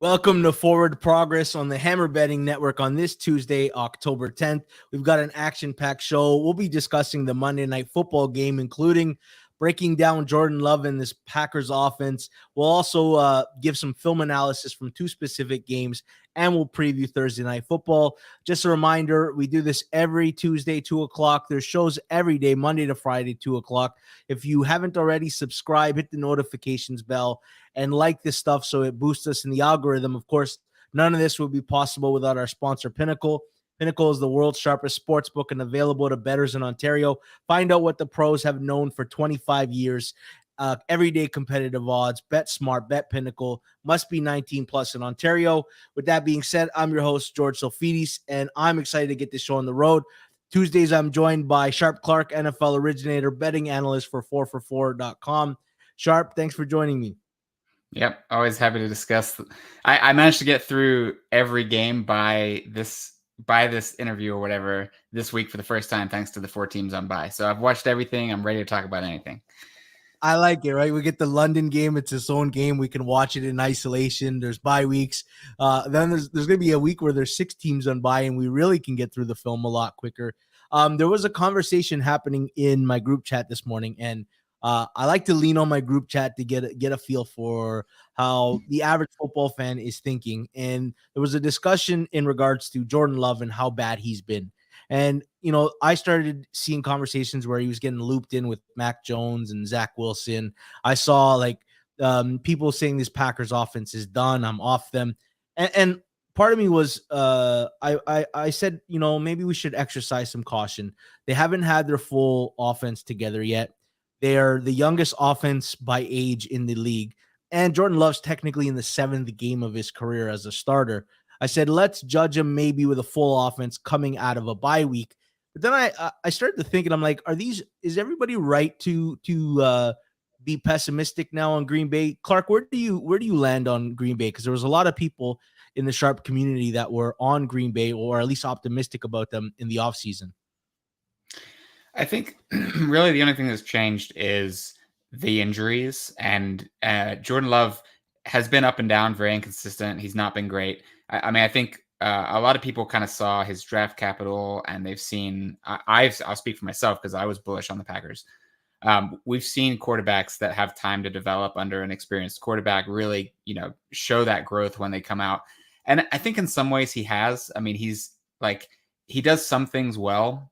Welcome to Forward Progress on the Hammer Betting Network on this Tuesday, October 10th. We've got an action-packed show. We'll be discussing the Monday Night Football game, including breaking down Jordan Love and this Packers offense. We'll also give some film analysis from two specific games, and we'll preview Thursday Night Football. Just a reminder, we do this every Tuesday, 2 o'clock. There's shows every day, Monday to Friday, 2 o'clock. If you haven't already, subscribe, hit the notifications bell, and like this stuff so it boosts us in the algorithm. Of course, none of this would be possible without our sponsor, Pinnacle. Pinnacle is the world's sharpest sports book and available to bettors in Ontario. Find out what the pros have known for 25 years. Everyday competitive odds. Bet smart. Bet Pinnacle. Must be 19 plus in Ontario. With that being said, I'm your host, George Tsilfidis, and I'm excited to get this show on the road. Tuesdays, I'm joined by SharpClarke, NFL originator, betting analyst for 4for4.com. Sharp, thanks for joining me. Yep, always happy to discuss. I managed to get through every game by this interview or whatever this week for the first time, thanks to the 4 teams on bye. So I've watched everything. I'm ready to talk about anything. I like it, right? We get the London game. It's its own game. We can watch it in isolation. There's bye weeks. Then there's going to be a week where there's 6 teams on bye, and we really can get through the film a lot quicker. There was a conversation happening in my group chat this morning, and I like to lean on my group chat to get a feel for how the average football fan is thinking. And there was a discussion in regards to Jordan Love and how bad he's been. And, you know, I started seeing conversations where he was getting looped in with Mac Jones and Zach Wilson. I saw people saying this Packers offense is done. I'm off them. And part of me was I said, you know, maybe we should exercise some caution. They haven't had their full offense together yet. They are the youngest offense by age in the league. And Jordan Love's technically in the 7th game of his career as a starter. I said, let's judge him maybe with a full offense coming out of a bye week. But then I started to think, and I'm like, is everybody right to be pessimistic now on Green Bay? Clark, where do you land on Green Bay? Because there was a lot of people in the Sharp community that were on Green Bay, or at least optimistic about them in the offseason. I think really the only thing that's changed is the injuries, and Jordan Love has been up and down, very inconsistent. He's not been great. I think a lot of people kind of saw his draft capital, and they've seen. I'll speak for myself because I was bullish on the Packers. We've seen quarterbacks that have time to develop under an experienced quarterback really, show that growth when they come out. And I think in some ways he has. I mean, he does some things well,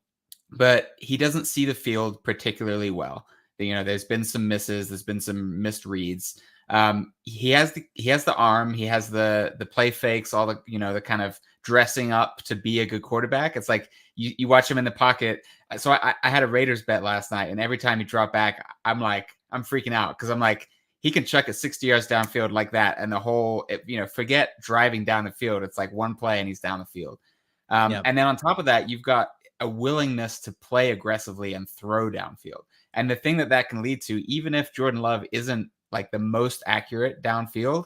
but he doesn't see the field particularly well. There's been some misses, there's been some missed reads. He has the arm, he has the play fakes, all the kind of dressing up to be a good quarterback. It's like you watch him in the pocket. So I had a Raiders bet last night, and every time he dropped back, I'm freaking out because I'm like, he can chuck it 60 yards downfield like that, and the whole, forget driving down the field. It's like one play and he's down the field. And then on top of that, you've got a willingness to play aggressively and throw downfield. And the thing that can lead to, even if Jordan Love isn't like the most accurate downfield,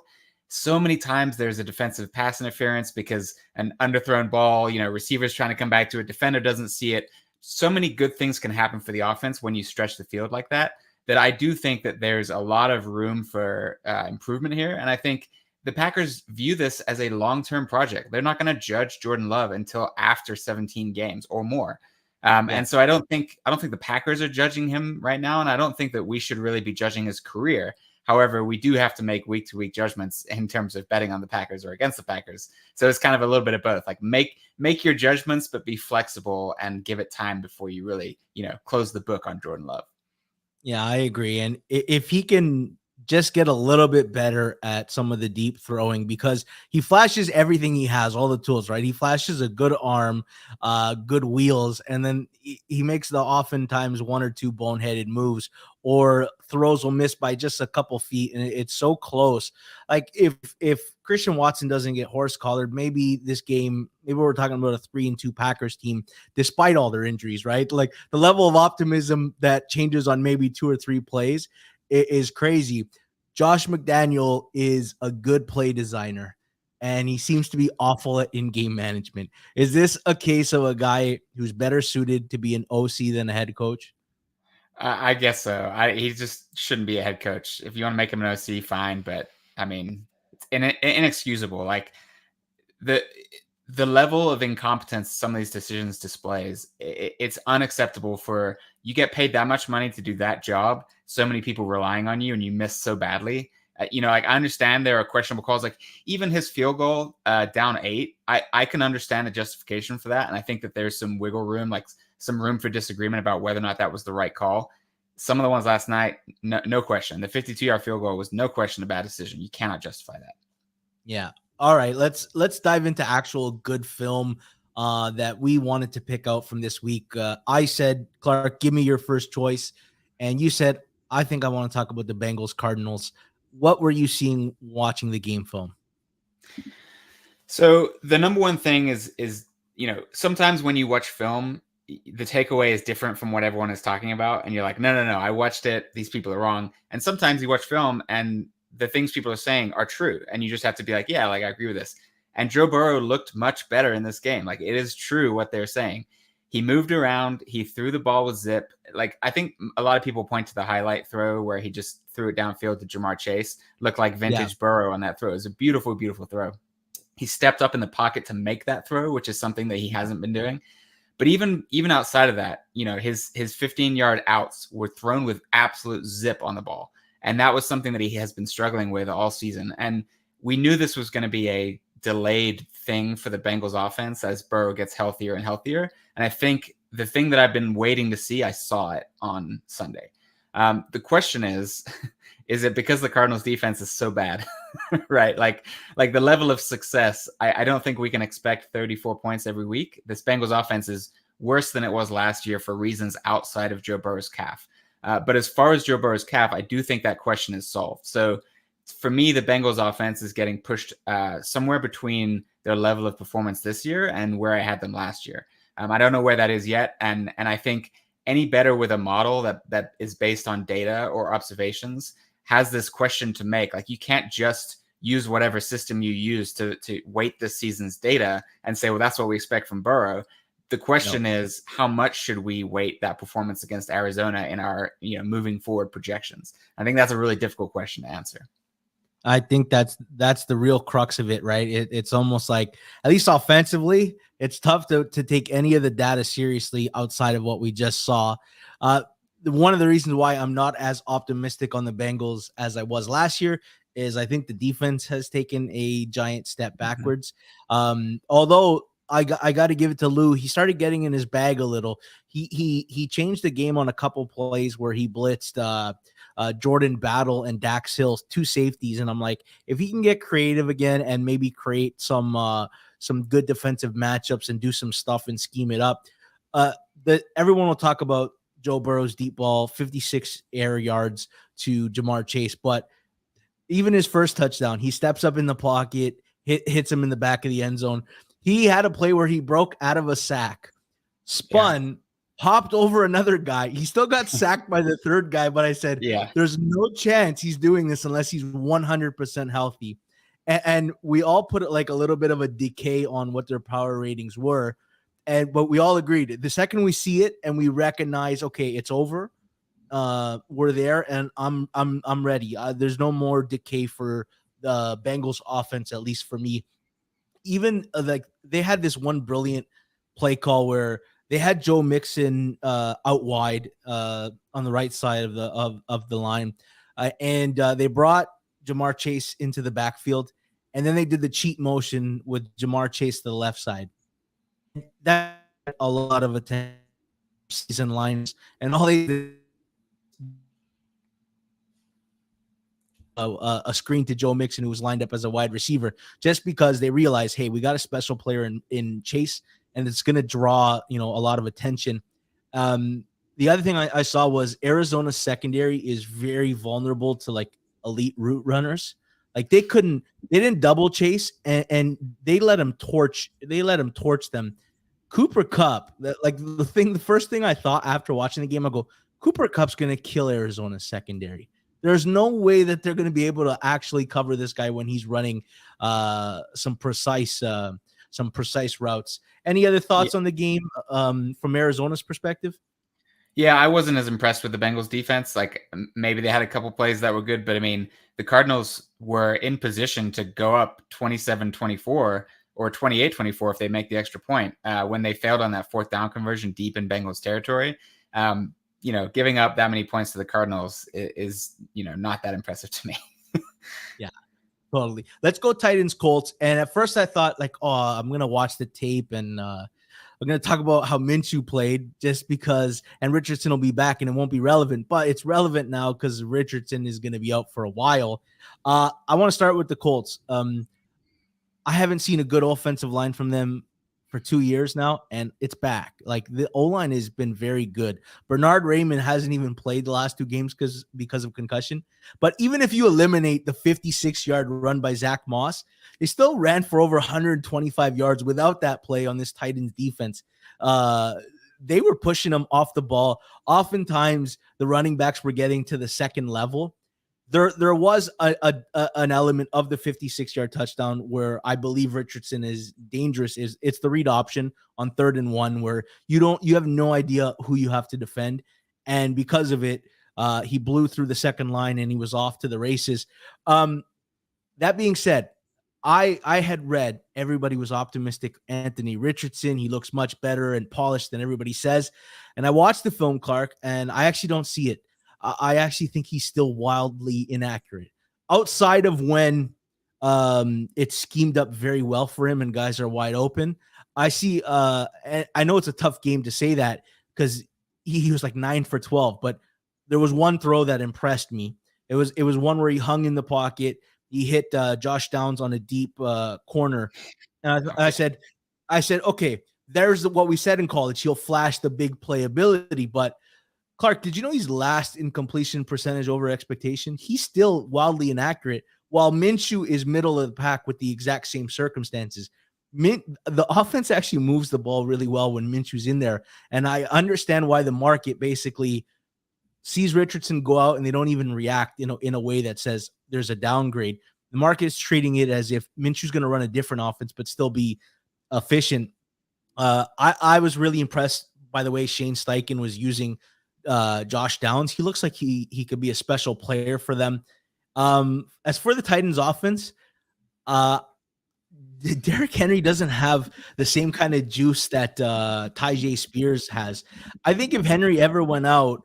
so many times there's a defensive pass interference because an underthrown ball, receivers trying to come back to it, defender doesn't see it. So many good things can happen for the offense when you stretch the field like that I do think that there's a lot of room for improvement here. And I think the Packers view this as a long-term project. They're not going to judge Jordan Love until after 17 games or more. And so I don't think the Packers are judging him right now. And I don't think that we should really be judging his career. However, we do have to make week-to-week judgments in terms of betting on the Packers or against the Packers. So it's kind of a little bit of both. Like make your judgments, but be flexible and give it time before you really, close the book on Jordan Love. Yeah, I agree. And if he can just get a little bit better at some of the deep throwing, because he flashes everything he has, all the tools, right? He flashes a good arm, good wheels, and then he makes the oftentimes 1 or 2 boneheaded moves, or throws will miss by just a couple feet, and it's so close. Like if Christian Watson doesn't get horse collared, maybe this game, maybe we're talking about a 3-2 Packers team, despite all their injuries, right? Like the level of optimism that changes on maybe 2 or 3 plays is crazy. Josh McDaniel is a good play designer, and he seems to be awful at in-game management. Is this a case of a guy who's better suited to be an OC than a head coach? I guess so. He just shouldn't be a head coach. If you want to make him an OC, fine. But I mean, inexcusable. Like the level of incompetence some of these decisions displays, it's unacceptable. For you get paid that much money to do that job, so many people relying on you, and you miss so badly. Like I understand there are questionable calls, like even his field goal down 8. I can understand the justification for that, and I think that there's some wiggle room, like some room for disagreement about whether or not that was the right call. Some of the ones last night, no question. The 52-yard field goal was no question a bad decision. You cannot justify that. Yeah. All right, let's dive into actual good film that we wanted to pick out from this week. I said, Clark, give me your first choice, and you said, I think I want to talk about the Bengals Cardinals. What were you seeing watching the game film? So the number one thing is sometimes when you watch film, the takeaway is different from what everyone is talking about, and you're like, no, I watched it. These people are wrong. And sometimes you watch film and the things people are saying are true, and you just have to be like, yeah, like I agree with this. And Joe Burrow looked much better in this game. Like it is true what they're saying. He moved around. He threw the ball with zip. Like I think a lot of people point to the highlight throw where he just threw it downfield to Jamar Chase. Looked like vintage Burrow on that throw. It was a beautiful, beautiful throw. He stepped up in the pocket to make that throw, which is something that he hasn't been doing. But even outside of that, his 15-yard outs were thrown with absolute zip on the ball. And that was something that he has been struggling with all season. And we knew this was going to be a delayed thing for the Bengals offense as Burrow gets healthier and healthier. And I think the thing that I've been waiting to see, I saw it on Sunday. The question is it because the Cardinals defense is so bad, right? Like the level of success, I don't think we can expect 34 points every week. This Bengals offense is worse than it was last year for reasons outside of Joe Burrow's calf. But as far as Joe Burrow's calf, I do think that question is solved. So for me, the Bengals offense is getting pushed somewhere between their level of performance this year and where I had them last year. I don't know where that is yet. And I think any better with a model that is based on data or observations has this question to make. Like you can't just use whatever system you use to weight this season's data and say, well, that's what we expect from Burrow. The question is, how much should we weight that performance against Arizona in our moving forward projections? I think that's a really difficult question to answer. I think that's the real crux of it, right? It's almost like, at least offensively, it's tough to take any of the data seriously outside of what we just saw. One of the reasons why I'm not as optimistic on the Bengals as I was last year is I think the defense has taken a giant step backwards. Although I got to give it to Lou. He started getting in his bag a little. He changed the game on a couple plays where he blitzed Jordan Battle and Dax Hill, 2 safeties, and I'm like, if he can get creative again and maybe create some good defensive matchups and do some stuff and scheme it up, everyone will talk about Joe Burrow's deep ball, 56 air yards to Jamar Chase, but even his first touchdown, he steps up in the pocket, hits him in the back of the end zone. He had a play where he broke out of a sack, spun, hopped over another guy. He still got sacked by the third guy, but I said, there's no chance he's doing this unless he's 100% healthy. And we all put it like a little bit of a decay on what their power ratings were. But we all agreed. The second we see it and we recognize, okay, it's over, we're there, and I'm ready. There's no more decay for the Bengals offense, at least for me. Even like they had this one brilliant play call where they had Joe Mixon out wide on the right side of the line, and they brought Jamar Chase into the backfield, and then they did the cheat motion with Jamar Chase to the left side. That a lot of attention season lines, and all they did a screen to Joe Mixon, who was lined up as a wide receiver, just because they realized, hey, we got a special player in Chase, and it's going to draw a lot of attention. The other thing I saw was Arizona's secondary is very vulnerable to like elite route runners. Like they didn't double chase, and they let him torch them. Cooper Kupp, the first thing I thought after watching the game, I go, Cooper Kupp's going to kill Arizona's secondary. There's no way that they're going to be able to actually cover this guy when he's running some precise routes. Any other thoughts on the game from Arizona's perspective? Yeah, I wasn't as impressed with the Bengals defense. Like maybe they had a couple plays that were good, but I mean, the Cardinals were in position to go up 27-24 or 28-24 if they make the extra point when they failed on that fourth down conversion deep in Bengals territory. Giving up that many points to the Cardinals is not that impressive to me. Yeah. Totally. Let's go Titans Colts. And at first I thought like, oh, I'm going to watch the tape and I'm going to talk about how Minshew played just because, and Richardson will be back and it won't be relevant, but it's relevant now because Richardson is going to be out for a while. I want to start with the Colts. I haven't seen a good offensive line from them for 2 years now, and it's back. Like the O-line has been very good. Bernard Raymond hasn't even played the last 2 games because of concussion. But even if you eliminate the 56-yard run by Zach Moss, they still ran for over 125 yards without that play on this Titans defense. They were pushing them off the ball. Oftentimes, the running backs were getting to the second level. There was an element of the 56-yard touchdown where I believe Richardson is dangerous. It's the read option on 3rd and 1 where you have no idea who you have to defend, and because of it, he blew through the second line and he was off to the races. That being said, I had read everybody was optimistic. Anthony Richardson, he looks much better and polished than everybody says, and I watched the film, Clark, and I actually don't see it. I actually think he's still wildly inaccurate outside of when it's schemed up very well for him and guys are wide open. I see. And I know it's a tough game to say that because he was like 9 for 12, but there was one throw that impressed me. It was one where he hung in the pocket. He hit Josh Downs on a deep corner. And I said, okay, there's what we said in college. He'll flash the big playability, but Clark, did you know he's last in completion percentage over expectation? He's still wildly inaccurate, while Minshew is middle of the pack with the exact same circumstances. The offense actually moves the ball really well when Minshew's in there, and I understand why the market basically sees Richardson go out and they don't even react in a way that says there's a downgrade. The market is treating it as if Minshew's going to run a different offense but still be efficient. I was really impressed by the way Shane Steichen was using Josh Downs. He looks like he could be a special player for them. As for the Titans offense, Derrick Henry doesn't have the same kind of juice that Tyjae Spears has. I think if Henry ever went out,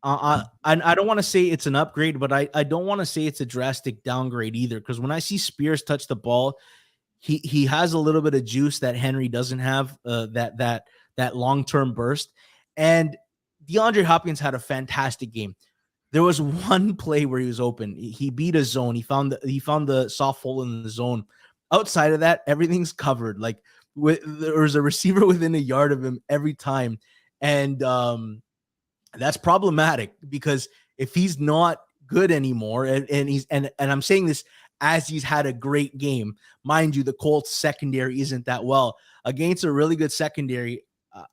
I don't want to say it's an upgrade, but I don't want to say it's a drastic downgrade either. Because when I see Spears touch the ball, he has a little bit of juice that Henry doesn't have. That long-term burst. And DeAndre Hopkins had a fantastic game. There was one play where he was open. He beat a zone. He found the soft hole in the zone. Outside of that, everything's covered. Like there was a receiver within a yard of him every time, and that's problematic because if he's not good anymore, and I'm saying this as he's had a great game, mind you, the Colts secondary isn't that well against a really good secondary.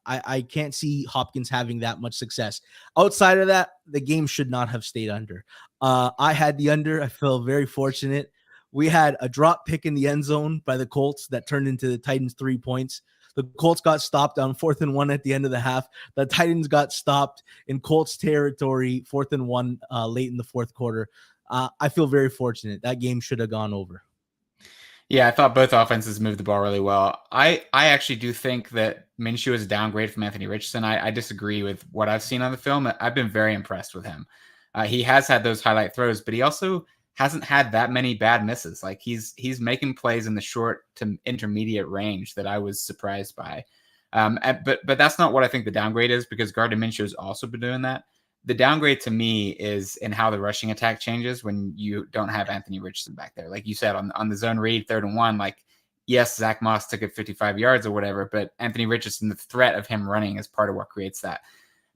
I can't see Hopkins having that much success. Outside of that, the game should not have stayed under. I had the under. I feel very fortunate. We had a drop pick in the end zone by the Colts that turned into the Titans 3 points. The Colts got stopped on 4th and 1 at the end of the half. The Titans got stopped in Colts territory, 4th and 1 late in the fourth quarter. I feel very fortunate. That game should have gone over. Yeah, I thought both offenses moved the ball really well. I actually do think that Minshew is a downgrade from Anthony Richardson. I disagree with what I've seen on the film. I've been very impressed with him. He has had those highlight throws, but he also hasn't had that many bad misses. Like he's making plays in the short to intermediate range that I was surprised by. But that's not what I think the downgrade is, because Gardner Minshew has also been doing that. The downgrade to me is in how the rushing attack changes when you don't have Anthony Richardson back there. Like you said, on the zone read 3rd and 1, like, yes, Zach Moss took it 55 yards or whatever, but Anthony Richardson, the threat of him running is part of what creates that.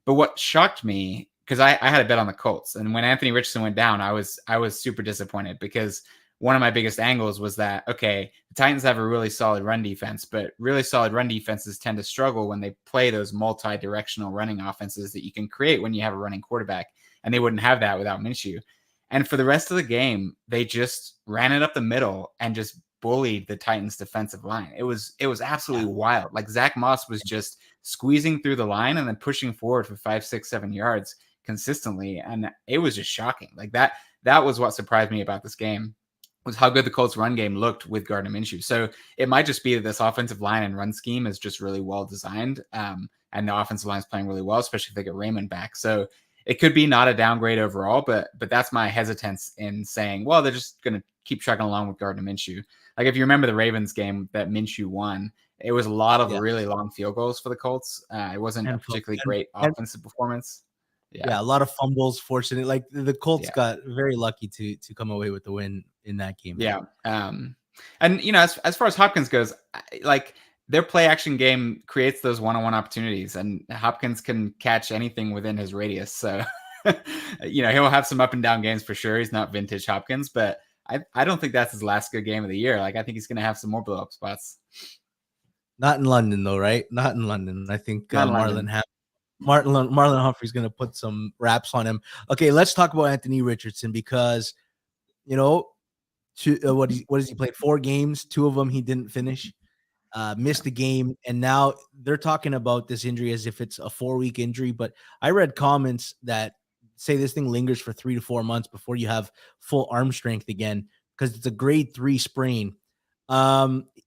But what shocked me, because I had a bet on the Colts, and when Anthony Richardson went down, I was super disappointed, because one of my biggest angles was that, okay, the Titans have a really solid run defense, but really solid run defenses tend to struggle when they play those multi-directional running offenses that you can create when you have a running quarterback, and they wouldn't have that without Minshew. And for the rest of the game, they just ran it up the middle and just bullied the Titans defensive line. It was absolutely wild. Like Zach Moss was just squeezing through the line and then pushing forward for 5, 6, 7 yards consistently. And it was just shocking. Like that was what surprised me about this game, was how good the Colts run game looked with Gardner Minshew. So it might just be that this offensive line and run scheme is just really well designed. And the offensive line is playing really well, especially if they get Raymond back. So it could be not a downgrade overall, but that's my hesitance in saying, well, they're just going to keep trucking along with Gardner Minshew. Like if you remember the Ravens game that Minshew won, it was a lot of really long field goals for the Colts. It wasn't a particularly great offensive performance. Yeah, a lot of fumbles, fortunate. Like the Colts got very lucky to come away with the win in that game. Yeah. And you know, as far as Hopkins goes, like their play action game creates those one-on-one opportunities, and Hopkins can catch anything within his radius. So, you know, he'll have some up and down games for sure. He's not vintage Hopkins, but I don't think that's his last good game of the year. Like, I think he's going to have some more blow up spots. Not in London though, right? Not in London. I think Marlon Humphrey's going to put some raps on him. Okay, let's talk about Anthony Richardson, because, you know, what does he play? 4 games, 2 of them he didn't finish. Missed the game, and now they're talking about this injury as if it's a 4-week injury. But I read comments that say this thing lingers for 3 to 4 months before you have full arm strength again, because it's a grade 3 sprain.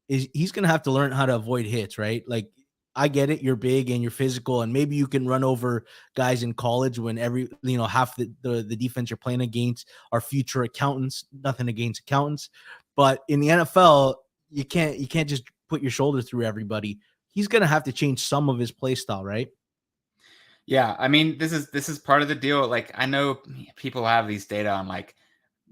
He's going to have to learn how to avoid hits, right? Like, I get it, you're big and you're physical, and maybe you can run over guys in college when half the defense you're playing against are future accountants. Nothing against accountants, but in the NFL, you can't just put your shoulder through everybody. He's going to have to change some of his play style, right? Yeah, I mean, this is part of the deal. Like, I know people have these data on like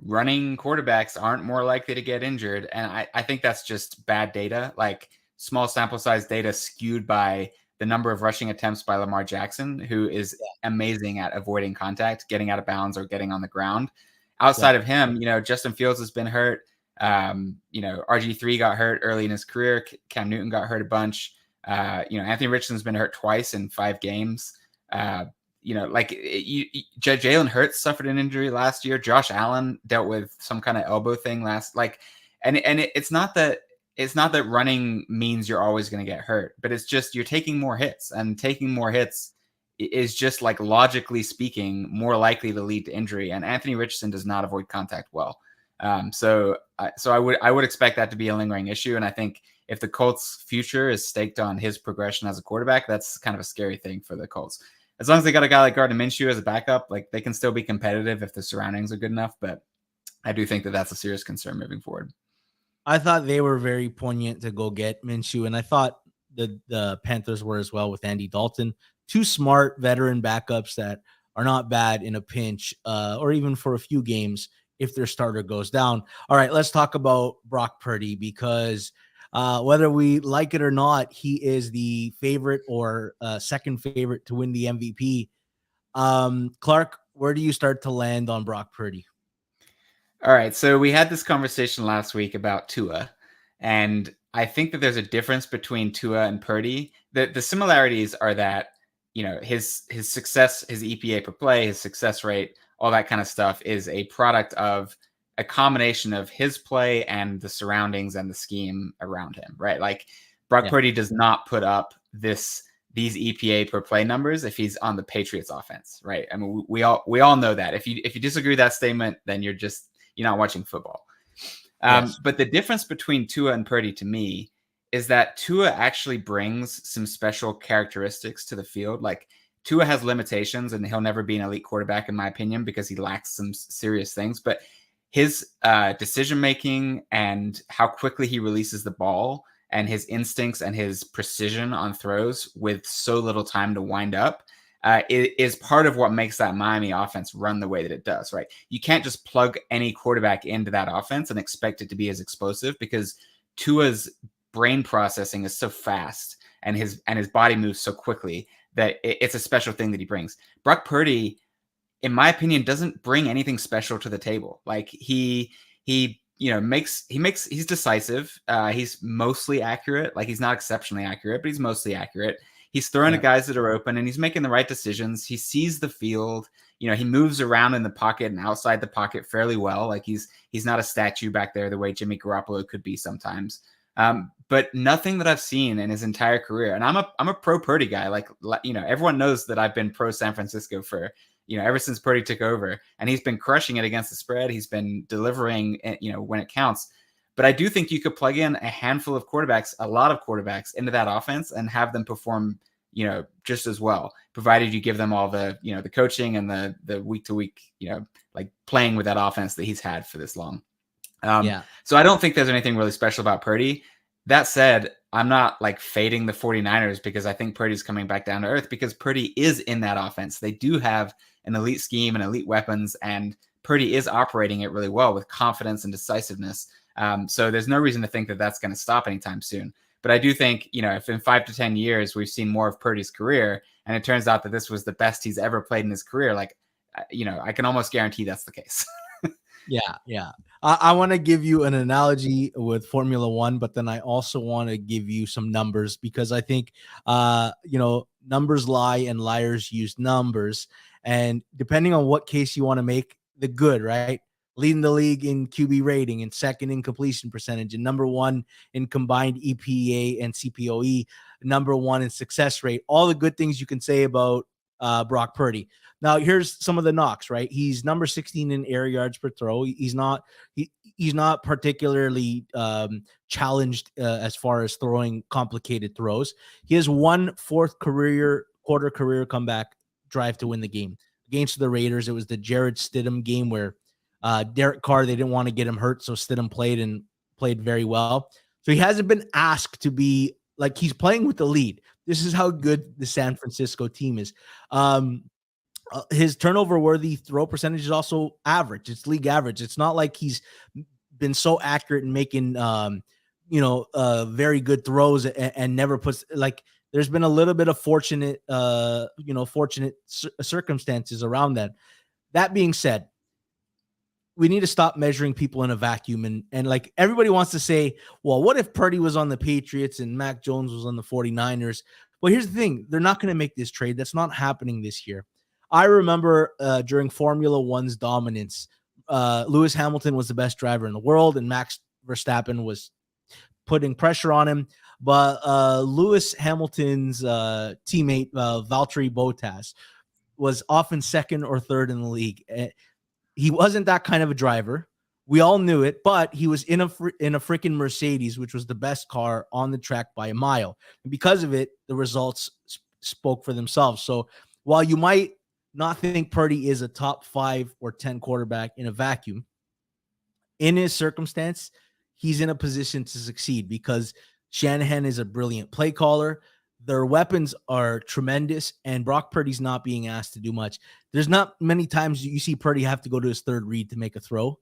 running quarterbacks aren't more likely to get injured, and I think that's just bad data. Like, small sample size data skewed by the number of rushing attempts by Lamar Jackson, who is amazing at avoiding contact, getting out of bounds, or getting on the ground. Outside of him, you know, Justin Fields has been hurt. You know, RG3 got hurt early in his career. Cam Newton got hurt a bunch. You know, Anthony Richardson's been hurt twice in 5 games. You know, like Jalen Hurts suffered an injury last year. Josh Allen dealt with some kind of elbow thing it's not that running means you're always going to get hurt, but it's just you're taking more hits, and taking more hits is just, like, logically speaking, more likely to lead to injury. And Anthony Richardson does not avoid contact well. So I would expect that to be a lingering issue. And I think if the Colts' future is staked on his progression as a quarterback, that's kind of a scary thing for the Colts. As long as they got a guy like Gardner Minshew as a backup, like, they can still be competitive if the surroundings are good enough. But I do think that that's a serious concern moving forward. I thought they were very poignant to go get Minshew, and I thought the Panthers were as well with Andy Dalton. 2 smart veteran backups that are not bad in a pinch, or even for a few games if their starter goes down. All right, let's talk about Brock Purdy, because whether we like it or not, he is the favorite or second favorite to win the MVP. Clark, where do you start to land on Brock Purdy? All right, so we had this conversation last week about Tua, and I think that there's a difference between Tua and Purdy. The similarities are that, you know, his success, his EPA per play, his success rate, all that kind of stuff is a product of a combination of his play and the surroundings and the scheme around him, right? Like, Brock Purdy does not put up these EPA per play numbers if he's on the Patriots offense, right? I mean, we all know that. If you disagree with that statement, then you're not watching football. But the difference between Tua and Purdy, to me, is that Tua actually brings some special characteristics to the field. Like, Tua has limitations, and he'll never be an elite quarterback, in my opinion, because he lacks some serious things. But his decision-making and how quickly he releases the ball, and his instincts and his precision on throws with so little time to wind up, it is part of what makes that Miami offense run the way that it does, right? You can't just plug any quarterback into that offense and expect it to be as explosive, because Tua's brain processing is so fast and his body moves so quickly that it's a special thing that he brings. Brock Purdy, in my opinion, doesn't bring anything special to the table. Like, he's decisive. He's mostly accurate. Like, he's not exceptionally accurate, but he's mostly accurate. He's throwing to guys that are open, and he's making the right decisions. He sees the field. He moves around in the pocket and outside the pocket fairly well. Like he's not a statue back there the way Jimmy Garoppolo could be sometimes. But nothing that I've seen in his entire career, and I'm a pro Purdy guy. Like everyone knows that I've been pro San Francisco for ever since Purdy took over, and he's been crushing it against the spread. He's been delivering, when it counts. But I do think you could plug in a handful of quarterbacks, a lot of quarterbacks into that offense and have them perform, just as well, provided you give them all the, the coaching and the week to week, like playing with that offense that he's had for this long. So I don't think there's anything really special about Purdy. That said, I'm not like fading the 49ers because I think Purdy's coming back down to earth, because Purdy is in that offense. They do have an elite scheme and elite weapons, and Purdy is operating it really well with confidence and decisiveness. So there's no reason to think that that's going to stop anytime soon. But I do think, if in 5 to 10 years we've seen more of Purdy's career, and it turns out that this was the best he's ever played in his career, like, I can almost guarantee that's the case. Yeah. I want to give you an analogy with Formula One, but then I also want to give you some numbers, because I think, numbers lie and liars use numbers. And depending on what case you want to make, the good, right? Leading the league in QB rating and second in completion percentage and number one in combined EPA and CPOE, number one in success rate, all the good things you can say about Brock Purdy. Now, here's some of the knocks, right? He's number 16 in air yards per throw. He's not particularly challenged as far as throwing complicated throws. He has one quarter career comeback drive to win the game. Against the Raiders, it was the Jared Stidham game where Derek Carr, they didn't want to get him hurt, so Stidham played very well. So he hasn't been asked to be like, he's playing with the lead. This is how good the San Francisco team is. His turnover-worthy throw percentage is also average. It's league average. It's not like he's been so accurate in making, very good throws and never puts, like, there's been a little bit of fortunate circumstances around that. That being said, we need to stop measuring people in a vacuum. And like, everybody wants to say, well, what if Purdy was on the Patriots and Mac Jones was on the 49ers? Well, here's the thing. They're not going to make this trade. That's not happening this year. I remember during Formula One's dominance, Lewis Hamilton was the best driver in the world, and Max Verstappen was putting pressure on him. But Lewis Hamilton's teammate, Valtteri Bottas, was often second or third in the league. He wasn't that kind of a driver. We all knew it, but he was in a freaking Mercedes, which was the best car on the track by a mile. And because of it, the results spoke for themselves. So while you might not think Purdy is a top 5 or 10 quarterback in a vacuum, in his circumstance, he's in a position to succeed because Shanahan is a brilliant play caller. Their weapons are tremendous, and Brock Purdy's not being asked to do much. There's not many times you see Purdy have to go to his third read to make a throw.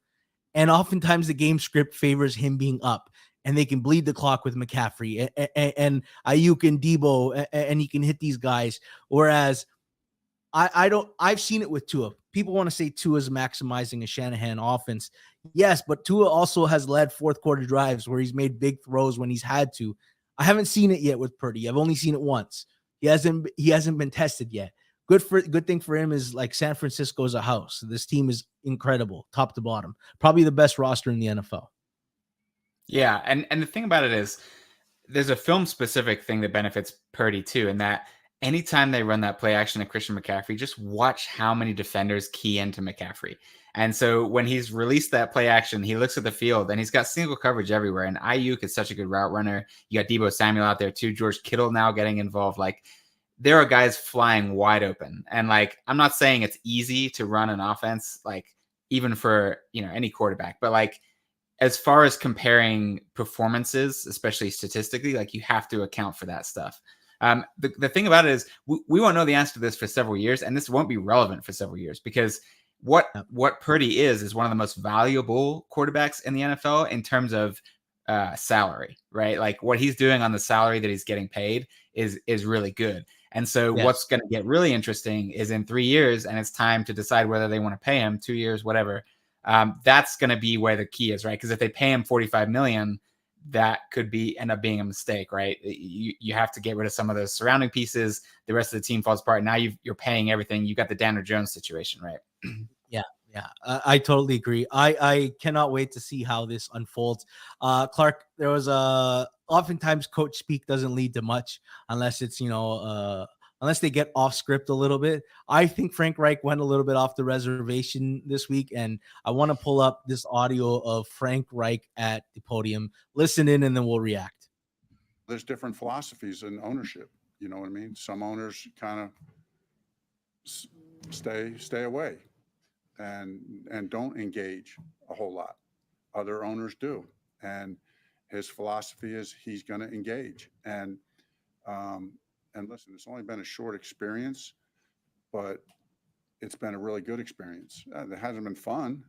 And oftentimes the game script favors him being up, and they can bleed the clock with McCaffrey and Ayuk and Debo, and he can hit these guys. Whereas I've seen it with Tua. People want to say Tua is maximizing a Shanahan offense. Yes, but Tua also has led fourth quarter drives where he's made big throws when he's had to. I haven't seen it yet with Purdy. I've only seen it once. He hasn't been tested yet. Good thing for him is, like, San Francisco is a house. This team is incredible, top to bottom. Probably the best roster in the NFL. Yeah, and the thing about it is, there's a film-specific thing that benefits Purdy too, in that anytime they run that play action to Christian McCaffrey, just watch how many defenders key into McCaffrey. And so when he's released that play action, he looks at the field and he's got single coverage everywhere. And Ayuk is such a good route runner. You got Debo Samuel out there too. George Kittle now getting involved. Like, there are guys flying wide open. And, like, I'm not saying it's easy to run an offense, like, even for, any quarterback, but, like, as far as comparing performances, especially statistically, like, you have to account for that stuff. The thing about it is we won't know the answer to this for several years, and this won't be relevant for several years, because what Purdy is one of the most valuable quarterbacks in the NFL in terms of salary, right? Like, what he's doing on the salary that he's getting paid is really good. And so what's going to get really interesting is in 3 years, and it's time to decide whether they want to pay him 2 years, whatever. That's going to be where the key is, right? Because if they pay him $45 million, that could end up being a mistake, right? You have to get rid of some of those surrounding pieces. The rest of the team falls apart. Now you're paying everything. You got the Daniel Jones situation, right? Yeah. Yeah, I totally agree. I cannot wait to see how this unfolds. Clark, there was oftentimes coach speak doesn't lead to much unless it's, unless they get off script a little bit. I think Frank Reich went a little bit off the reservation this week, and I want to pull up this audio of Frank Reich at the podium. Listen in, and then we'll react. There's different philosophies in ownership. You know what I mean? Some owners kind of stay away and don't engage a whole lot. Other owners do, and his philosophy is he's going to engage. And listen, it's only been a short experience, but it's been a really good experience. It hasn't been fun.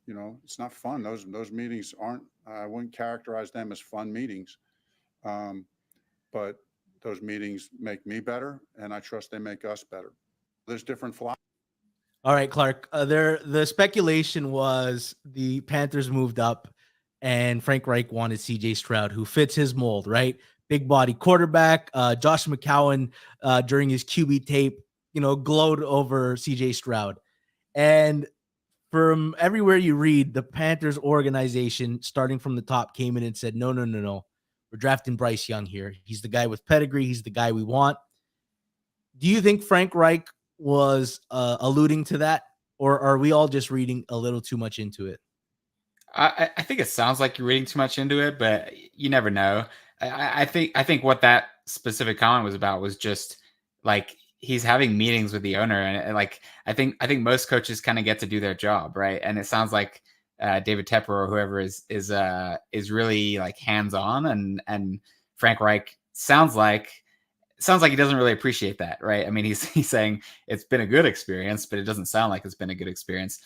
It's not fun. Those meetings aren't. I wouldn't characterize them as fun meetings, but those meetings make me better, and I trust they make us better. There's different philosophies. All right, Clark. The speculation was the Panthers moved up, and Frank Reich wanted C.J. Stroud, who fits his mold, right? Big body quarterback. Josh McCown during his QB tape, glowed over C.J. Stroud, and from everywhere you read, the Panthers organization, starting from the top, came in and said, no, we're drafting Bryce Young here. He's the guy with pedigree. He's the guy we want. Do you think Frank Reich was alluding to that, or are we all just reading a little too much into it? I think it sounds like you're reading too much into it, but you never know. I think what that specific comment was about was just like he's having meetings with the owner, and like I think most coaches kind of get to do their job, right? And it sounds like David Tepper or whoever is really like hands on, and Frank Reich sounds like he doesn't really appreciate that, right? I mean, he's saying it's been a good experience, but it doesn't sound like it's been a good experience.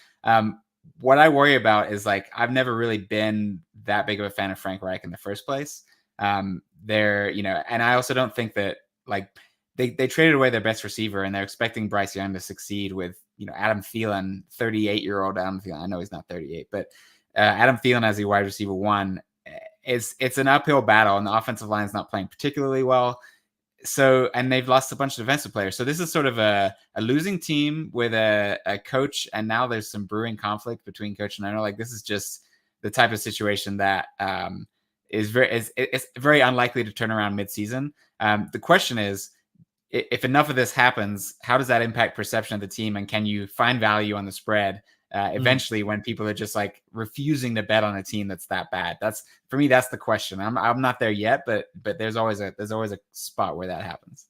What I worry about is like I've never really been that big of a fan of Frank Reich in the first place. And I also don't think that like they traded away their best receiver, and they're expecting Bryce Young to succeed with Adam Thielen, 38-year-old Adam Thielen. I know he's not 38, but Adam Thielen as the wide receiver one. It's an uphill battle, and the offensive line is not playing particularly well. So, and they've lost a bunch of defensive players. So this is sort of a losing team with a coach, and now there's some brewing conflict between coach and owner. Like this is just the type of situation that is very unlikely to turn around midseason. The question is, if enough of this happens, how does that impact perception of the team, and can you find value on the spread eventually when people are just like refusing to bet on a team that's that bad? That's for me. That's the question. I'm not there yet, but there's always a spot where that happens.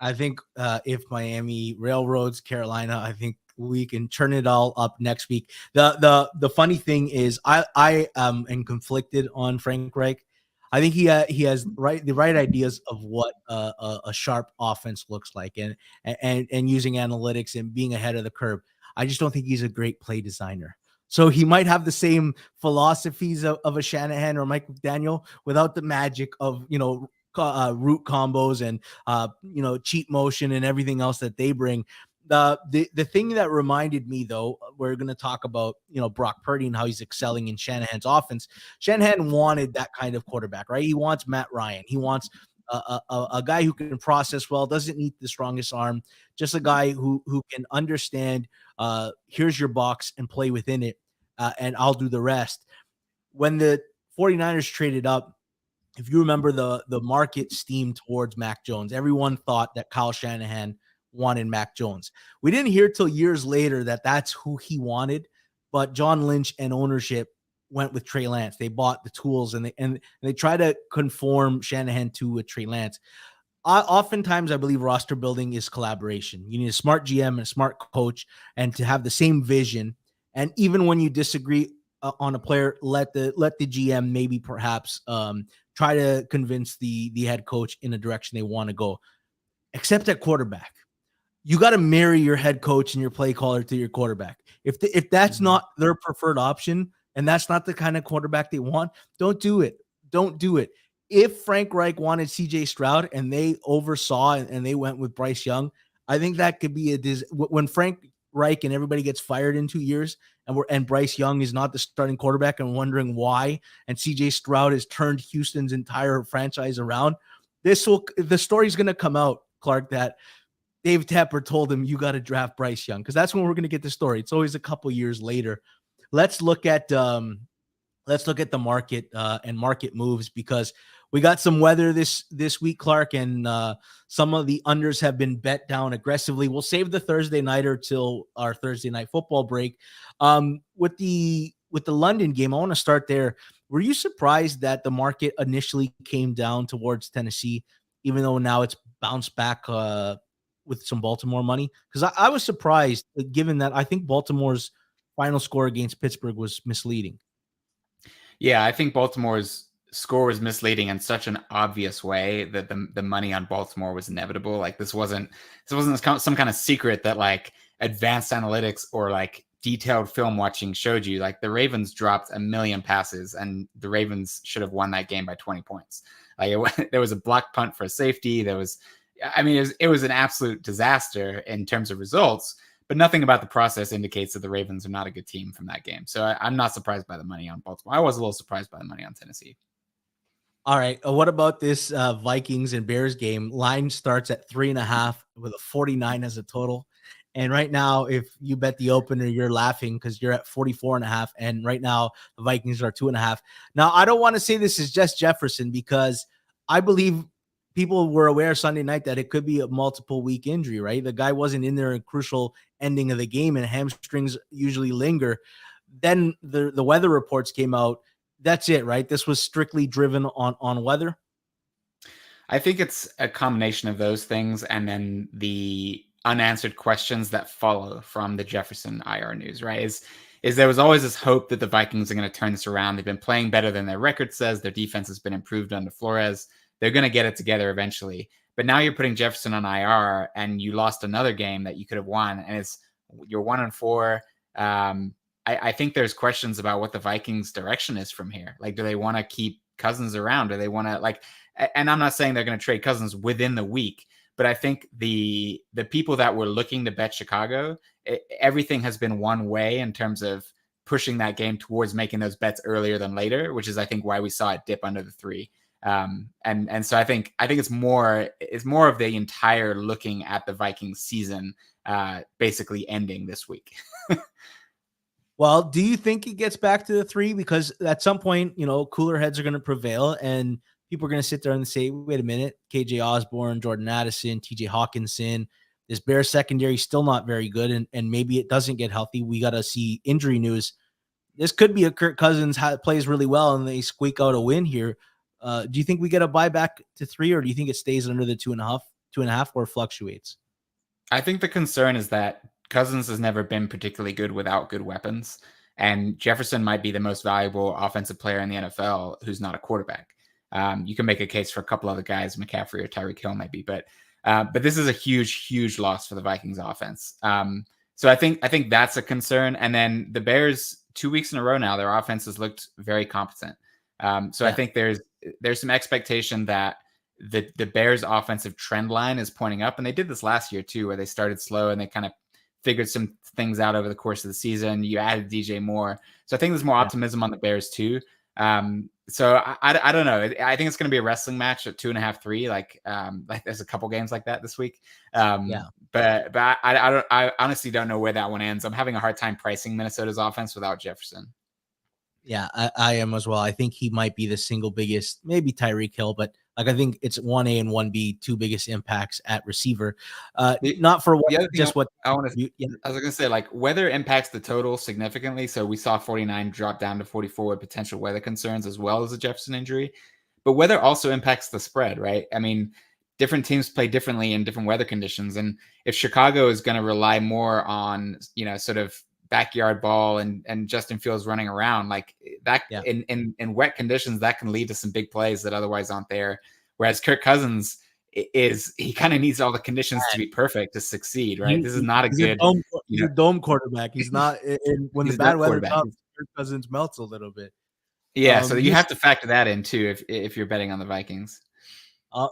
I think if Miami railroads Carolina, I think we can turn it all up next week. The funny thing is I am conflicted on Frank Reich. I think he has the right ideas of what a sharp offense looks like, and using analytics and being ahead of the curve. I just don't think he's a great play designer. So he might have the same philosophies of a Shanahan or Mike McDaniel without the magic of route combos and cheat motion and everything else that they bring. The thing that reminded me, though, we're going to talk about Brock Purdy and how he's excelling in Shanahan's offense. Shanahan wanted that kind of quarterback, right? He wants Matt Ryan. He wants a guy who can process well, doesn't need the strongest arm, just a guy who can understand here's your box and play within it, and I'll do the rest. When the 49ers traded up, if you remember, the market steamed towards Mac Jones. Everyone thought that Kyle Shanahan wanted Mac Jones. We didn't hear till years later that that's who he wanted, but John Lynch and ownership went with Trey Lance. They bought the tools and they try to conform Shanahan to a Trey Lance. Oftentimes, I believe roster building is collaboration. You need a smart GM and a smart coach, and to have the same vision. And even when you disagree on a player, let the GM maybe perhaps try to convince the head coach in a direction they want to go. Except at quarterback, you got to marry your head coach and your play caller to your quarterback. If that's not their preferred option, and that's not the kind of quarterback they want, don't do it. Don't do it. If Frank Reich wanted CJ Stroud and they oversaw and they went with Bryce Young, I think that could be when Frank Reich and everybody gets fired in 2 years and Bryce Young is not the starting quarterback and wondering why, and CJ Stroud has turned Houston's entire franchise around. The story's going to come out, Clark, that Dave Tepper told him, you got to draft Bryce Young, because that's when we're going to get the story. It's always a couple years later. Let's look at the market and market moves, because we got some weather this week, Clark, and some of the unders have been bet down aggressively. We'll save the Thursday nighter till our Thursday night football break. With the London game, I want to start there. Were you surprised that the market initially came down towards Tennessee, even though now it's bounced back with some Baltimore money? Because I was surprised, given that I think Baltimore's final score against Pittsburgh was misleading. Yeah, I think Baltimore's score was misleading in such an obvious way that the money on Baltimore was inevitable. Like this wasn't some kind of secret that like advanced analytics or like detailed film watching showed you. Like the Ravens dropped 1 million passes, and the Ravens should have won that game by 20 points. Like there was a block punt for a safety. It was an absolute disaster in terms of results. But nothing about the process indicates that the Ravens are not a good team from that game. So I'm not surprised by the money on Baltimore. I was a little surprised by the money on Tennessee. All right. What about this Vikings and Bears game? Line starts at 3.5 with a 49 as a total. And right now, if you bet the opener, you're laughing because you're at 44.5. And right now, the Vikings are 2.5. Now, I don't want to say this is just Jefferson, because I believe people were aware Sunday night that it could be a multiple week injury, right? The guy wasn't in there in crucial ending of the game, and hamstrings usually linger. Then the weather reports came out. That's it, right? This was strictly driven on weather. I think it's a combination of those things, and then the unanswered questions that follow from the Jefferson IR news, right? Is there was always this hope that the Vikings are going to turn this around. They've been playing better than their record says. Their defense has been improved under Flores. They're going to get it together eventually. But now you're putting Jefferson on IR, and you lost another game that you could have won, and you're 1-4. I think there's questions about what the Vikings' direction is from here. Like, do they want to keep Cousins around? Do they want to like? And I'm not saying they're going to trade Cousins within the week, but I think the people that were looking to bet Chicago, everything has been one way in terms of pushing that game towards making those bets earlier than later, which is I think why we saw it dip under the 3. And so I think it's more of the entire looking at the Vikings season basically ending this week. Well, do you think it gets back to the 3? Because at some point, cooler heads are going to prevail, and people are going to sit there and say, wait a minute, KJ Osborne, Jordan Addison, TJ Hawkinson, this Bears secondary still not very good, and maybe it doesn't get healthy. We got to see injury news. This could be a Kirk Cousins plays really well, and they squeak out a win here. Do you think we get a buyback to 3, or do you think it stays under the 2.5, or fluctuates? I think the concern is that Cousins has never been particularly good without good weapons, and Jefferson might be the most valuable offensive player in the NFL who's not a quarterback. You can make a case for a couple other guys, McCaffrey or Tyreek Hill maybe, but this is a huge loss for the Vikings offense. So I think that's a concern. And then the Bears, 2 weeks in a row now, their offense has looked very competent. So I think there's some expectation that the Bears offensive trend line is pointing up, and they did this last year too, where they started slow and they kind of figured some things out over the course of the season. You added DJ Moore. So I think there's more optimism on the Bears too. So I don't know. I think it's going to be a wrestling match at 2.5, 3. Like there's a couple games like that this week. But I honestly don't know where that one ends. I'm having a hard time pricing Minnesota's offense without Jefferson. Yeah, I am as well. I think he might be the single biggest, maybe Tyreek Hill, but I think it's 1A and 1B, 2 biggest impacts at receiver. Not for what, just what I want to. I was going to say, like, weather impacts the total significantly. So we saw 49 drop down to 44 with potential weather concerns, as well as a Jefferson injury. But weather also impacts the spread, right? I mean, different teams play differently in different weather conditions, and if Chicago is going to rely more on sort of backyard ball and Justin Fields running around like that in wet conditions, that can lead to some big plays that otherwise aren't there. Whereas Kirk Cousins he kind of needs all the conditions to be perfect to succeed, right? This is not he's a dome quarterback. He's not when the bad weather comes, Kirk Cousins melts a little bit. Yeah, so you have to factor that in too if you're betting on the Vikings.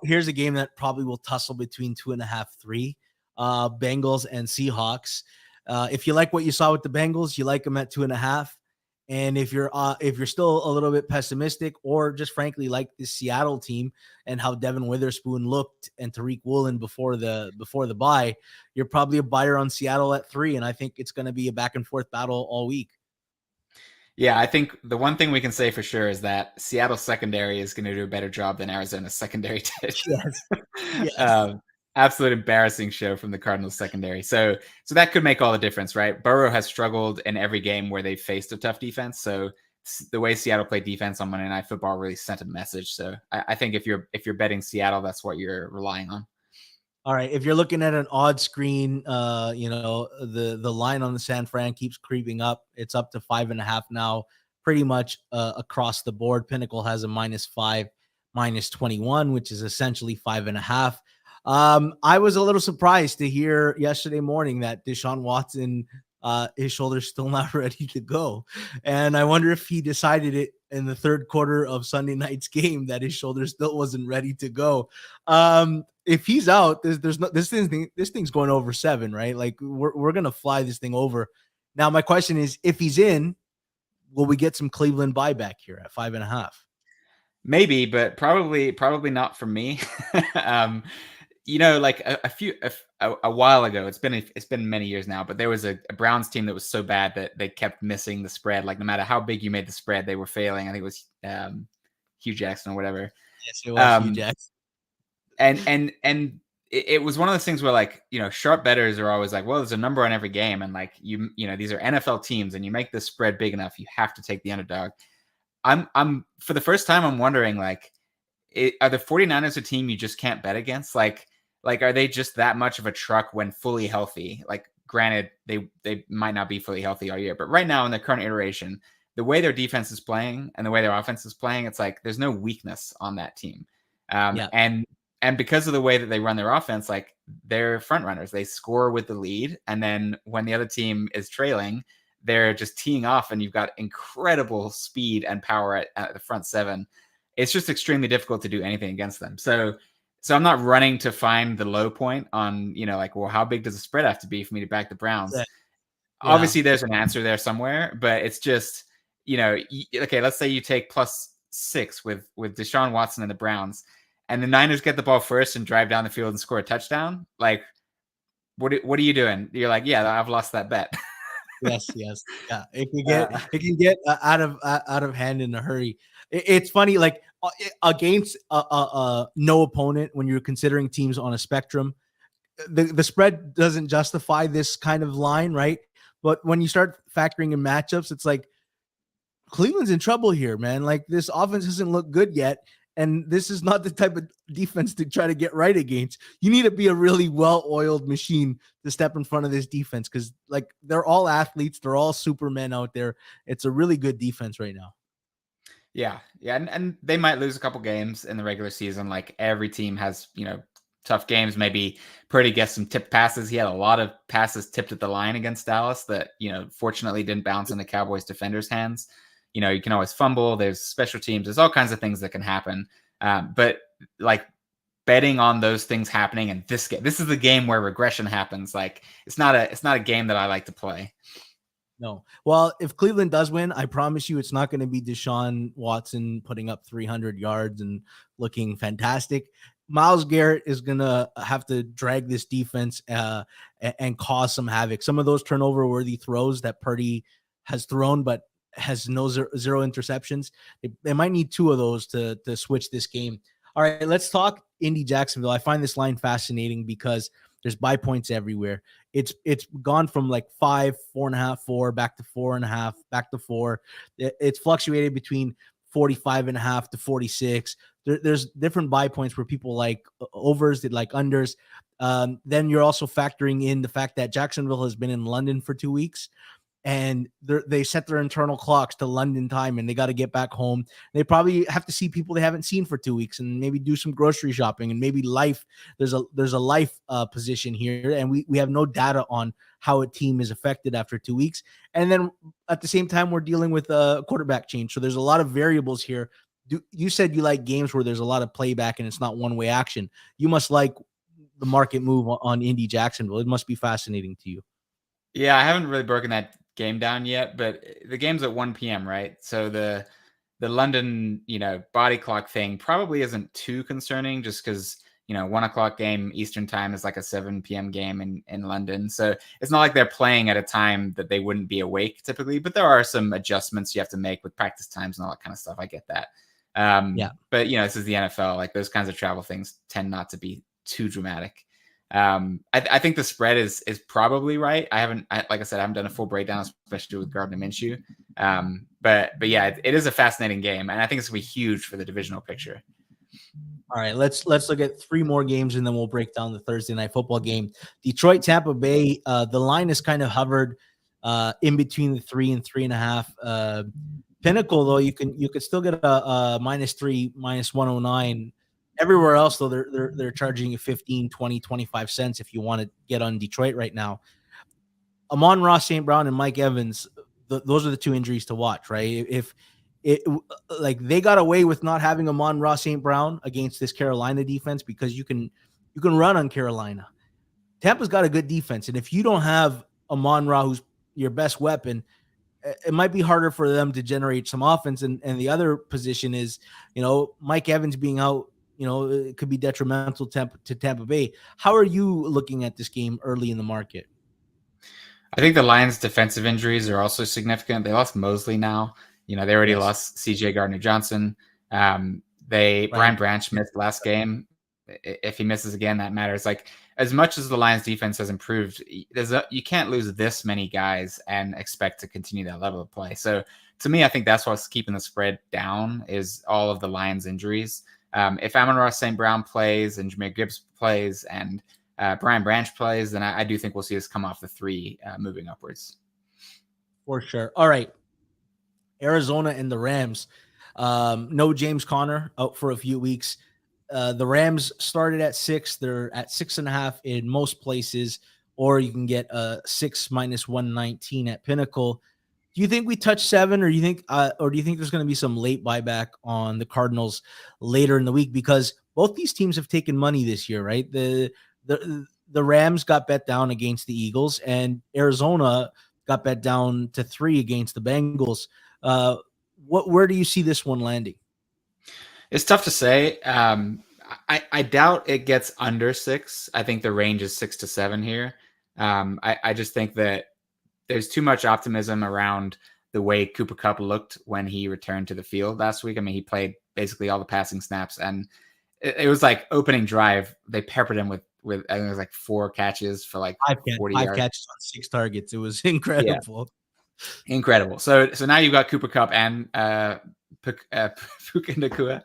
Here's a game that probably will tussle between 2.5, 3. Bengals and Seahawks. If you like what you saw with the Bengals, you like them at 2.5. And if you're still a little bit pessimistic, or just frankly like the Seattle team and how Devin Witherspoon looked and Tariq Woolen before the bye, you're probably a buyer on Seattle at 3. And I think it's going to be a back and forth battle all week. Yeah, I think the one thing we can say for sure is that Seattle secondary is going to do a better job than Arizona secondary did. Yes. Yes. Absolute embarrassing show from the Cardinals secondary. So that could make all the difference, right? Burrow has struggled in every game where they faced a tough defense. So the way Seattle played defense on Monday Night Football really sent a message. So I think if you're betting Seattle, that's what you're relying on. All right. If you're looking at an odd screen, the line on the San Fran keeps creeping up. It's up to 5.5 now, pretty much across the board. Pinnacle has a -5, -21, which is essentially 5.5. I was a little surprised to hear yesterday morning that Deshaun Watson, his shoulder's still not ready to go. And I wonder if he decided it in the third quarter of Sunday night's game that his shoulder still wasn't ready to go. If he's out, this thing's going over 7, right? Like we're going to fly this thing over. Now, my question is, if he's in, will we get some Cleveland buyback here at 5.5? Maybe, but probably not for me. Like a while ago, it's been many years now, but there was a Browns team that was so bad that they kept missing the spread. Like no matter how big you made the spread, they were failing. I think it was Hugh Jackson or whatever. Yes, it was Hugh Jackson. And it was one of those things where, like, sharp bettors are always like, well, there's a number on every game, and like these are NFL teams, and you make the spread big enough, you have to take the underdog. I'm for the first time, I'm wondering, like, are the 49ers a team you just can't bet against? Like, are they just that much of a truck when fully healthy? Like, granted, they might not be fully healthy all year, but right now in their current iteration, the way their defense is playing and the way their offense is playing, it's like there's no weakness on that team. And because of the way that they run their offense, like, they're front runners. They score with the lead, and then when the other team is trailing, they're just teeing off, and you've got incredible speed and power at the front seven. It's just extremely difficult to do anything against them. So I'm not running to find the low point on, like, well, how big does the spread have to be for me to back the Browns? Yeah. Obviously, there's an answer there somewhere, but it's just, okay, let's say you take +6 with Deshaun Watson and the Browns, and the Niners get the ball first and drive down the field and score a touchdown. Like, what are you doing? You're like, yeah, I've lost that bet. Yes. Yeah. It can get out of hand in a hurry. It's funny, like, against no opponent, when you're considering teams on a spectrum, the spread doesn't justify this kind of line, right? But when you start factoring in matchups, it's like Cleveland's in trouble here, man. Like, this offense doesn't look good yet, and this is not the type of defense to try to get right against. You need to be a really well-oiled machine to step in front of this defense, because, like, they're all athletes. They're all supermen out there. It's a really good defense right now. Yeah. And they might lose a couple games in the regular season. Like, every team has, tough games. Maybe Purdy gets some tipped passes. He had a lot of passes tipped at the line against Dallas that, fortunately didn't bounce in the Cowboys defenders' hands. You can always fumble. There's special teams. There's all kinds of things that can happen. But, like, betting on those things happening in this game, this is the game where regression happens. Like, it's not a game that I like to play. No. Well, if Cleveland does win, I promise you it's not going to be Deshaun Watson putting up 300 yards and looking fantastic. Myles Garrett is going to have to drag this defense and cause some havoc. Some of those turnover-worthy throws that Purdy has thrown, but has zero interceptions. They might need 2 of those to switch this game. All right, let's talk Indy Jacksonville. I find this line fascinating because there's buy points everywhere. It's gone from like 5, 4.5, 4, back to 4.5, back to 4. It's fluctuated between 45.5 to 46. There's different buy points where people like overs, they like unders. Then you're also factoring in the fact that Jacksonville has been in London for 2 weeks, and they set their internal clocks to London time, and they got to get back home. They probably have to see people they haven't seen for 2 weeks, and maybe do some grocery shopping, and maybe life. There's a life position here, and we have no data on how a team is affected after 2 weeks. And then at the same time, we're dealing with a quarterback change. So there's a lot of variables here. You said you like games where there's a lot of playback and it's not one-way action. You must like the market move on Indy Jacksonville. It must be fascinating to you. Yeah, I haven't really broken that game down yet, but the game's at 1 p.m., right? So the London, body clock thing probably isn't too concerning just because, 1 o'clock game Eastern time is like a 7 p.m. game in London. So it's not like they're playing at a time that they wouldn't be awake typically, but there are some adjustments you have to make with practice times and all that kind of stuff. I get that. Yeah. But, this is the NFL. Like those kinds of travel things tend not to be too dramatic. I think the spread is probably right. Like I said, I haven't done a full breakdown, especially with Gardner Minshew. But yeah, it is a fascinating game, and I think it's gonna be huge for the divisional picture. All right, let's look at 3 more games, and then we'll break down the Thursday night football game. Detroit, Tampa Bay. The line is kind of hovered in between the 3 and 3.5. Pinnacle, though, you could still get a -3, -109. Everywhere else, though, they're charging you 15, 20, 25 cents if you want to get on Detroit right now. Amon-Ra St. Brown and Mike Evans, those are the 2 injuries to watch, right? If like they got away with not having Amon-Ra St. Brown against this Carolina defense because you can run on Carolina. Tampa's got a good defense, and if you don't have Amon-Ra, who's your best weapon, it might be harder for them to generate some offense. And the other position is, Mike Evans being out, it could be detrimental to Tampa Bay. How are you looking at this game early in the market? I think the Lions' defensive injuries are also significant. They lost Mosley now. They already lost CJ Gardner-Johnson. Brian Branch missed last game. If he misses again, that matters. Like as much as the Lions defense has improved, you can't lose this many guys and expect to continue that level of play. So to me, I think that's what's keeping the spread down is all of the Lions injuries. If Amon-Ra St. Brown plays and Jahmyr Gibbs plays and Brian Branch plays, then I do think we'll see this come off the 3 moving upwards. For sure. All right. Arizona and the Rams. No James Conner, out for a few weeks. The Rams started at 6. They're at 6.5 in most places, or you can get a 6 -119 at Pinnacle. Do you think we touch 7, or do you think there's going to be some late buyback on the Cardinals later in the week? Because both these teams have taken money this year, right? The Rams got bet down against the Eagles, and Arizona got bet down to 3 against the Bengals. Where do you see this one landing? It's tough to say. I doubt it gets under 6. I think the range is 6 to 7 here. I just think that there's too much optimism around the way Cooper Kupp looked when he returned to the field last week. I mean, he played basically all the passing snaps, and it was like opening drive. They peppered him with I think it was like 4 catches for like 40 yards. 5 catches on 6 targets. It was incredible. Yeah. Incredible. So now you've got Cooper Kupp and Puka Nacua.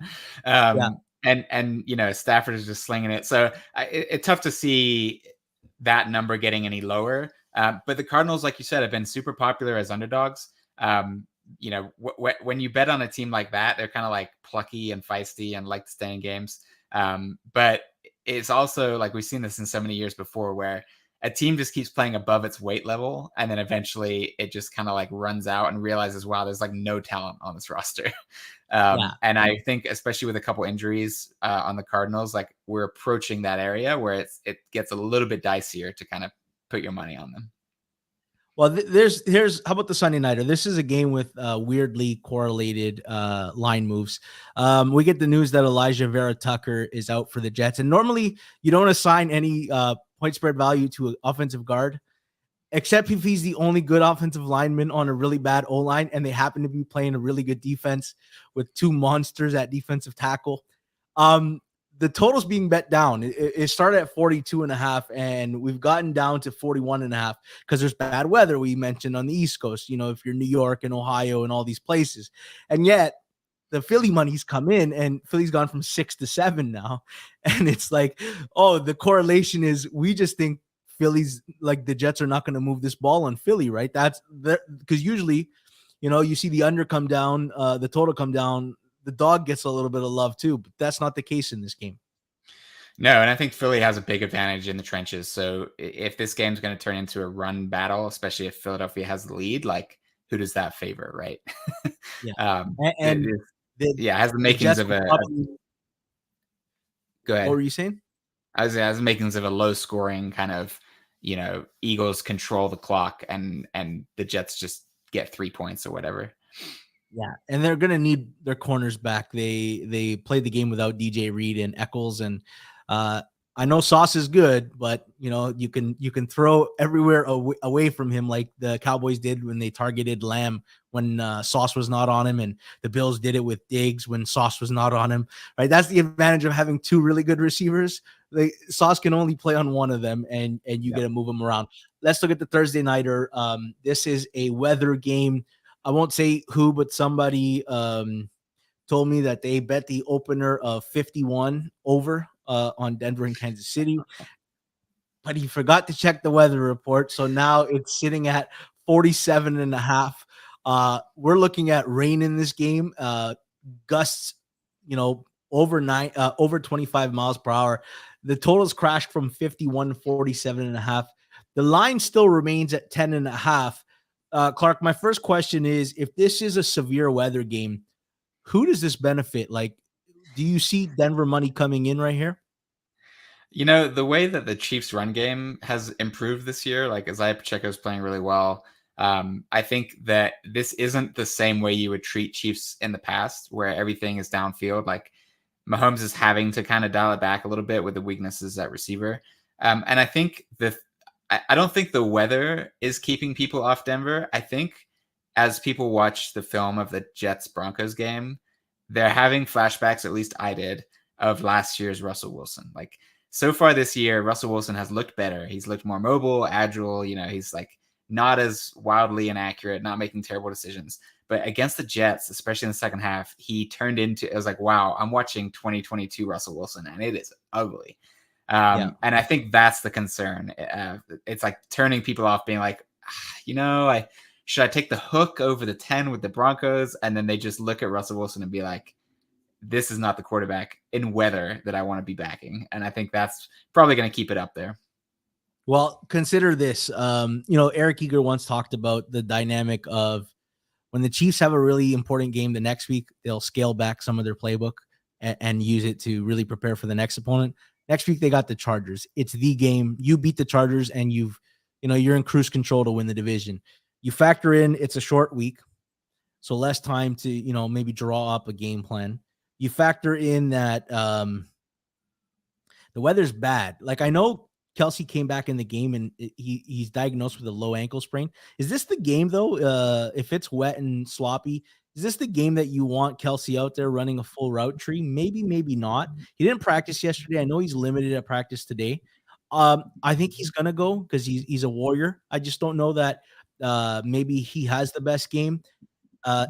And Stafford is just slinging it. So it's tough to see that number getting any lower. But the Cardinals, like you said, have been super popular as underdogs. When you bet on a team like that, they're kind of like plucky and feisty and like to stay in games. But it's also like we've seen this in so many years before where a team just keeps playing above its weight level, and then eventually it just kind of like runs out and realizes, wow, there's like no talent on this roster. And I think, especially with a couple injuries on the Cardinals, like we're approaching that area where it gets a little bit dicier to kind of put your money on them. Well, here's how about the Sunday nighter? This is a game with weirdly correlated line moves. We get the news that Elijah Vera Tucker is out for the Jets, and normally you don't assign any point spread value to an offensive guard, except if he's the only good offensive lineman on a really bad O-line, and they happen to be playing a really good defense with 2 monsters at defensive tackle. The total's being bet down. It started at 42.5, and we've gotten down to 41.5 because there's bad weather we mentioned on the East Coast, if you're New York and Ohio and all these places. And yet the Philly money's come in, and Philly's gone from 6 to 7 now. And it's like, oh, the correlation is we just think Philly's like the Jets are not going to move this ball on Philly, right? That's because usually, you see the under come down, the total come down, the dog gets a little bit of love too, but that's not the case in this game. No, and I think Philly has a big advantage in the trenches. So if this game's going to turn into a run battle, especially if Philadelphia has the lead, like who does that favor, right? Yeah, it has the makings of a. Go ahead. What were you saying? It has the makings of a low-scoring kind of, Eagles control the clock and the Jets just get 3 points or whatever. Yeah, and they're gonna need their corners back. They played the game without DJ Reed and Eccles, and I know Sauce is good, but you can throw everywhere away from him like the Cowboys did when they targeted Lamb when Sauce was not on him, and the Bills did it with Diggs when Sauce was not on him. Right, that's the advantage of having two really good receivers. Sauce can only play on one of them, and you get to move him around. Let's look at the Thursday nighter. This is a weather game. I won't say who, but somebody told me that they bet the opener of 51 over on Denver and Kansas City, but he forgot to check the weather report. So now it's sitting at 47.5. We're looking at rain in this game, gusts, over 25 miles per hour. The totals crashed from 51 to 47.5. The line still remains at 10.5. Clark, my first question is, if this is a severe weather game, who does this benefit? Like, do you see Denver money coming in right here? The way that the Chiefs run game has improved this year, like Isaiah Pacheco is playing really well. I think that this isn't the same way you would treat Chiefs in the past, where everything is downfield. Like Mahomes is having to kind of dial it back a little bit with the weaknesses at receiver. And I think I don't think the weather is keeping people off Denver. I think as people watch the film of the Jets-Broncos game, they're having flashbacks, at least I did, of last year's Russell Wilson. Like, so far this year, Russell Wilson has looked better. He's looked more mobile, agile. He's like not as wildly inaccurate, not making terrible decisions. But against the Jets, especially in the second half, he turned into, it was like, wow, I'm watching 2022 Russell Wilson, and it is ugly. And I think that's the concern. It's like turning people off, being like, should I take the hook over the 10 with the Broncos? And then they just look at Russell Wilson and be like, this is not the quarterback in weather that I want to be backing. And I think that's probably going to keep it up there. Well, consider this. Eric Eager once talked about the dynamic of when the Chiefs have a really important game the next week, they'll scale back some of their playbook and use it to really prepare for the next opponent. Next week, they got the Chargers. It's the game. You beat the Chargers, and you're in cruise control to win the division. You factor in it's a short week, so less time to, maybe draw up a game plan. You factor in that the weather's bad. Like, I know Kelsey came back in the game, and he's diagnosed with a low ankle sprain. Is this the game, though, if it's wet and sloppy? Is this the game that you want Kelsey out there running a full route tree? Maybe, maybe not. He didn't practice yesterday. I know he's limited at practice today. I think he's going to go because he's a warrior. I just don't know that maybe he has the best game.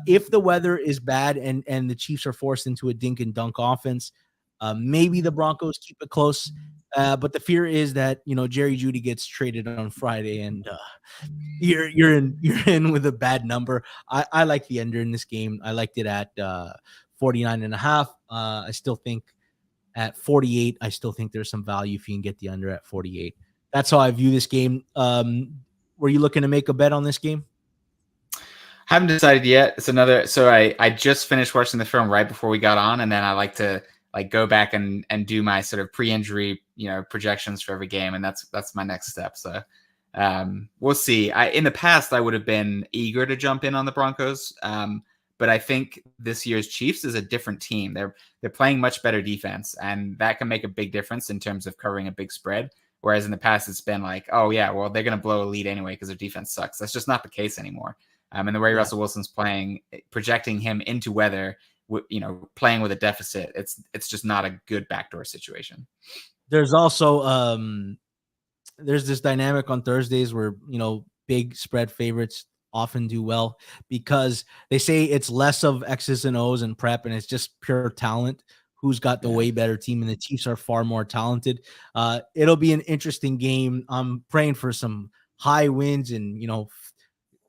If the weather is bad and the Chiefs are forced into a dink and dunk offense, maybe the Broncos keep it close. But the fear is that, Jerry Jeudy gets traded on Friday, and you're in with a bad number. I like the under in this game. I liked it at 49.5. I still think at 48, I still think there's some value if you can get the under at 48. That's how I view this game. Were you looking to make a bet on this game? Haven't decided yet. So I just finished watching the film right before we got on, and then I like to go back and do my sort of pre-injury, projections for every game. And that's my next step. So we'll see. In the past, I would have been eager to jump in on the Broncos. But I think this year's Chiefs is a different team. They're playing much better defense, and that can make a big difference in terms of covering a big spread. Whereas in the past, it's been like, oh yeah, well, they're going to blow a lead anyway because their defense sucks. That's just not the case anymore. And the way Russell Wilson's playing, projecting him into weather, playing with a deficit, it's just not a good backdoor situation. There's also there's this dynamic on Thursdays where big spread favorites often do well because they say it's less of X's and O's and prep, and it's just pure talent. Who's got the way better team, and the Chiefs are far more talented. It'll be an interesting game. I'm praying for some high wins and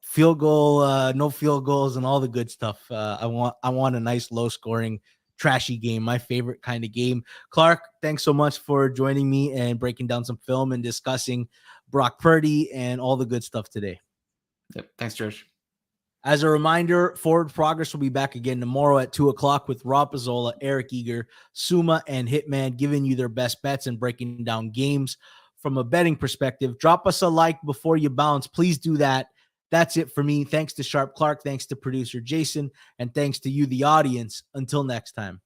field goal, no field goals, and all the good stuff. I want a nice, low-scoring, trashy game. My favorite kind of game. Clark, thanks so much for joining me and breaking down some film and discussing Brock Purdy and all the good stuff today. Yep. Thanks, George. As a reminder, Forward Progress will be back again tomorrow at 2:00 with Rob Pizzola, Eric Eager, Suma, and Hitman giving you their best bets and breaking down games from a betting perspective. Drop us a like before you bounce. Please do that. That's it for me. Thanks to SharpClarke. Thanks to producer Jason. And thanks to you, the audience. Until next time.